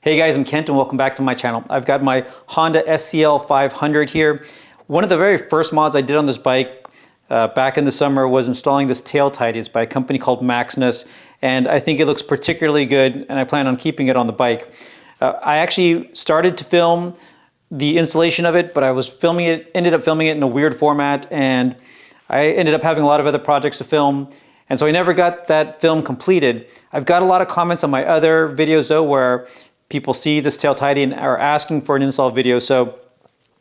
Hey guys, I'm Kent and welcome back to my channel. I've got my Honda SCL500 here. One of the very first mods I did on this bike back in the summer was installing this tail tidy. It's by a company called Maxnus, and I think it looks particularly good, and I plan on keeping it on the bike. I actually started to film the installation of it, but I was ended up filming it in a weird format, and I ended up having a lot of other projects to film, and so I never got that film completed. I've got a lot of comments on my other videos though where people see this tail tidy and are asking for an install video. So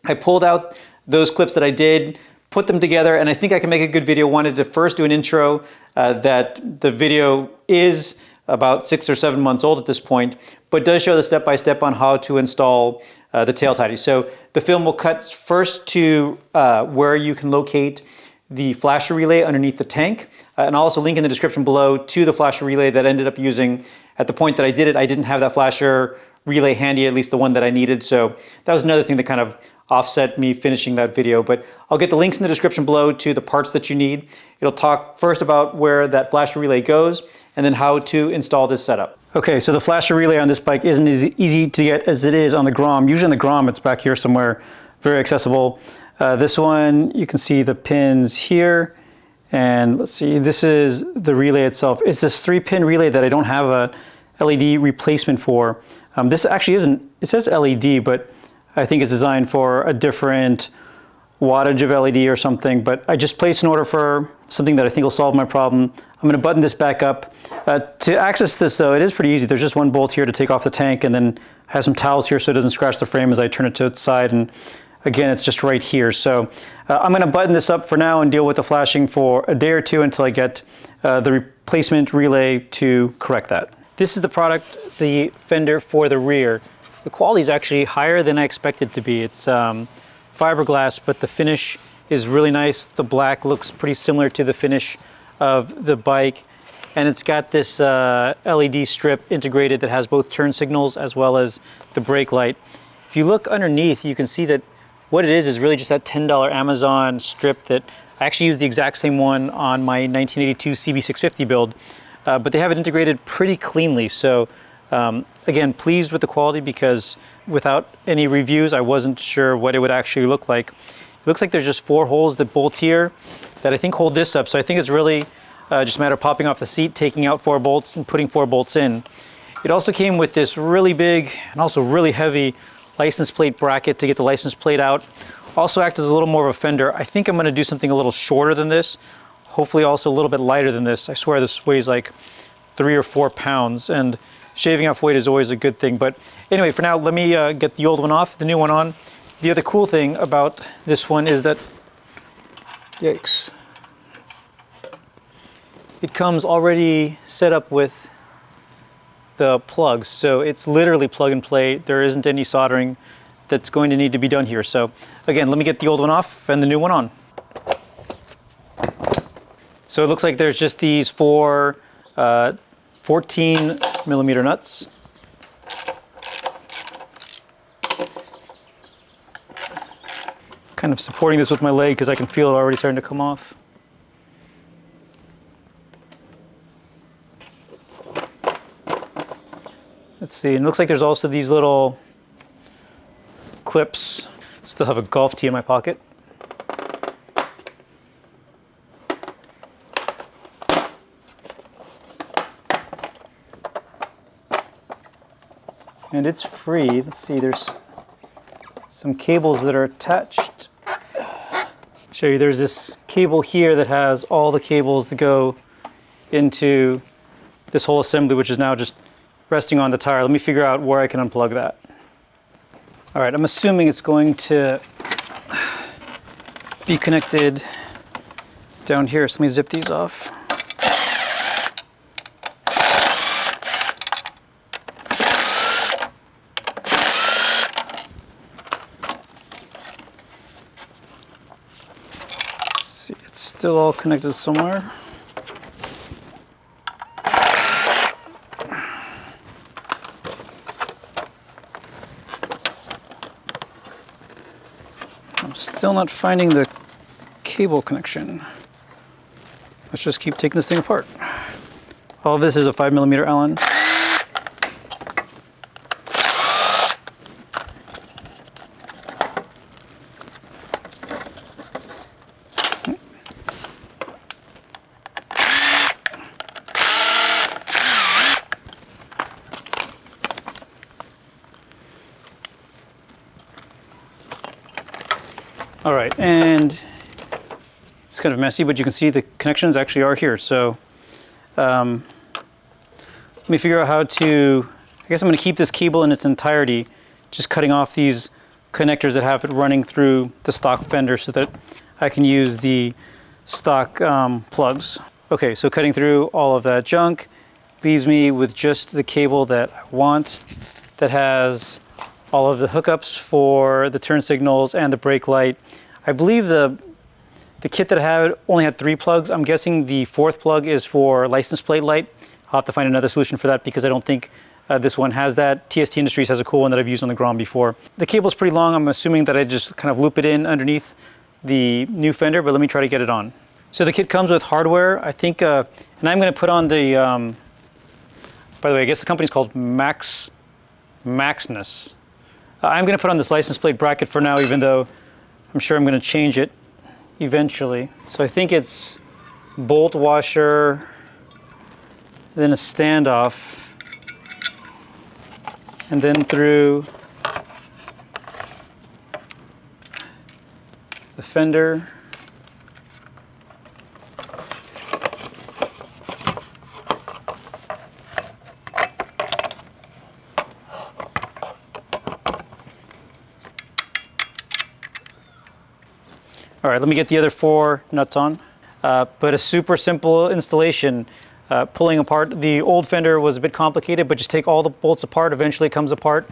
I pulled out those clips that I did, put them together, and I think I can make a good video. Wanted to first do an intro that the video is about 6 or 7 months old at this point, but does show the step-by-step on how to install the tail tidy. So the film will cut first to where you can locate the flasher relay underneath the tank, and I'll also link in the description below to the flasher relay that I ended up using. At the point that I did it, I didn't have that flasher relay handy, at least the one that I needed, so that was another thing that kind of offset me finishing that video. But I'll get the links in the description below to the parts that you need. It'll talk first about where that flasher relay goes and then how to install this setup. Okay, so the flasher relay on this bike isn't as easy to get as it is on the Grom. Usually on the Grom it's back here somewhere, very accessible. This one, you can see the pins here, and let's see, this is the relay itself. It's this 3-pin relay that I don't have a LED replacement for. This actually isn't, it says LED, but I think it's designed for a different wattage of LED or something, but I just placed an order for something that I think will solve my problem. I'm going to button this back up. To access this though, it is pretty easy. There's just one bolt here to take off the tank, and then I have some towels here so it doesn't scratch the frame as I turn it to its side, and again, it's just right here. So I'm going to button this up for now and deal with the flashing for a day or two until I get the replacement relay to correct that. This is the product, the fender for the rear. The quality is actually higher than I expected it to be. It's fiberglass, but the finish is really nice. The black looks pretty similar to the finish of the bike, and it's got this LED strip integrated that has both turn signals as well as the brake light. If you look underneath, you can see that what it is really just that $10 Amazon strip that I actually used the exact same one on my 1982 CB650 build, but they have it integrated pretty cleanly. So again, pleased with the quality, because without any reviews, I wasn't sure what it would actually look like. It looks like there's just 4 holes that bolt here that I think hold this up. So I think it's really just a matter of popping off the seat, taking out 4 bolts and putting 4 bolts in. It also came with this really big and also really heavy license plate bracket to get the license plate out. Also acts as a little more of a fender. I think I'm going to do something a little shorter than this, hopefully also a little bit lighter than this. I swear this weighs like 3 or 4 pounds, and shaving off weight is always a good thing. But anyway, for now, let me get the old one off, the new one on. The other cool thing about this one is that, yikes, it comes already set up with the plugs, so it's literally plug and play. There isn't any soldering that's going to need to be done here. So again, let me get the old one off and the new one on. So it looks like there's just these 4 14mm nuts. Kind of supporting this with my leg because I can feel it already starting to come off. Let's see, and it looks like there's also these little clips. Still have a golf tee in my pocket. And it's free. Let's see, there's some cables that are attached. Show you, there's this cable here that has all the cables that go into this whole assembly, which is now just resting on the tire. Let me figure out where I can unplug that. All right, I'm assuming it's going to be connected down here. So let me zip these off. Let's see, it's still all connected somewhere. I'm still not finding the cable connection. Let's just keep taking this thing apart. All of this is a 5mm Allen. All right, and it's kind of messy, but you can see the connections actually are here. So let me figure out how to, I guess I'm going to keep this cable in its entirety, just cutting off these connectors that have it running through the stock Fender so that I can use the stock plugs. Okay, so cutting through all of that junk leaves me with just the cable that I want, that has all of the hookups for the turn signals and the brake light. I believe the kit that I had only had 3 plugs. I'm guessing the 4th plug is for license plate light. I'll have to find another solution for that because I don't think this one has that. TST Industries has a cool one that I've used on the Grom before. The cable's pretty long. I'm assuming that I just kind of loop it in underneath the new Fender, but let me try to get it on. So the kit comes with hardware, I think, and I'm going to put on the, by the way, I guess the company's called Maxnus. I'm going to put on this license plate bracket for now, even though I'm sure I'm going to change it eventually. So I think it's bolt washer, then a standoff, and then through the fender. All right, let me get the other 4 nuts on. But a super simple installation. Pulling apart the old Fender was a bit complicated, but just take all the bolts apart. Eventually it comes apart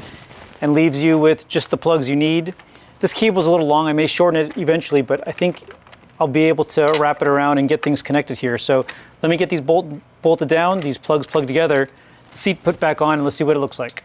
and leaves you with just the plugs you need. This cable's a little long. I may shorten it eventually, but I think I'll be able to wrap it around and get things connected here. So let me get these bolted down, these plugs plugged together, seat put back on, and let's see what it looks like.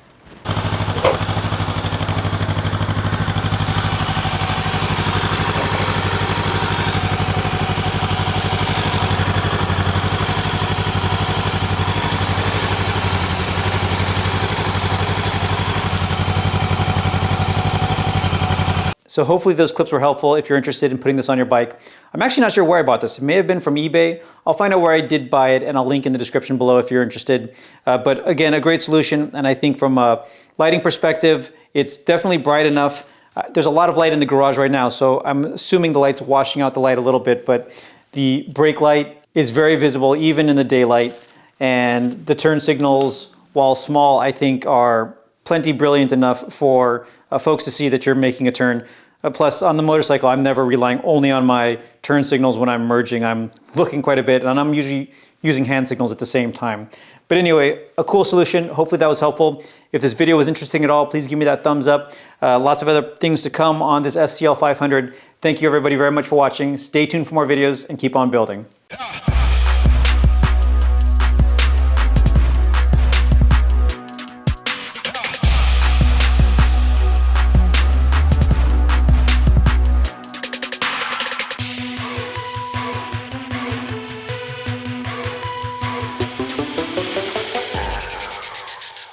So hopefully those clips were helpful if you're interested in putting this on your bike. I'm actually not sure where I bought this. It may have been from eBay. I'll find out where I did buy it and I'll link in the description below if you're interested. But again, a great solution. And I think from a lighting perspective, it's definitely bright enough. There's a lot of light in the garage right now, so I'm assuming the light's washing out the light a little bit, but the brake light is very visible even in the daylight. And the turn signals, while small, I think are plenty brilliant enough for folks to see that you're making a turn. Plus, on the motorcycle, I'm never relying only on my turn signals when I'm merging. I'm looking quite a bit, and I'm usually using hand signals at the same time. But anyway, a cool solution. Hopefully that was helpful. If this video was interesting at all, please give me that thumbs up. Lots of other things to come on this SCL500. Thank you everybody very much for watching. Stay tuned for more videos and keep on building.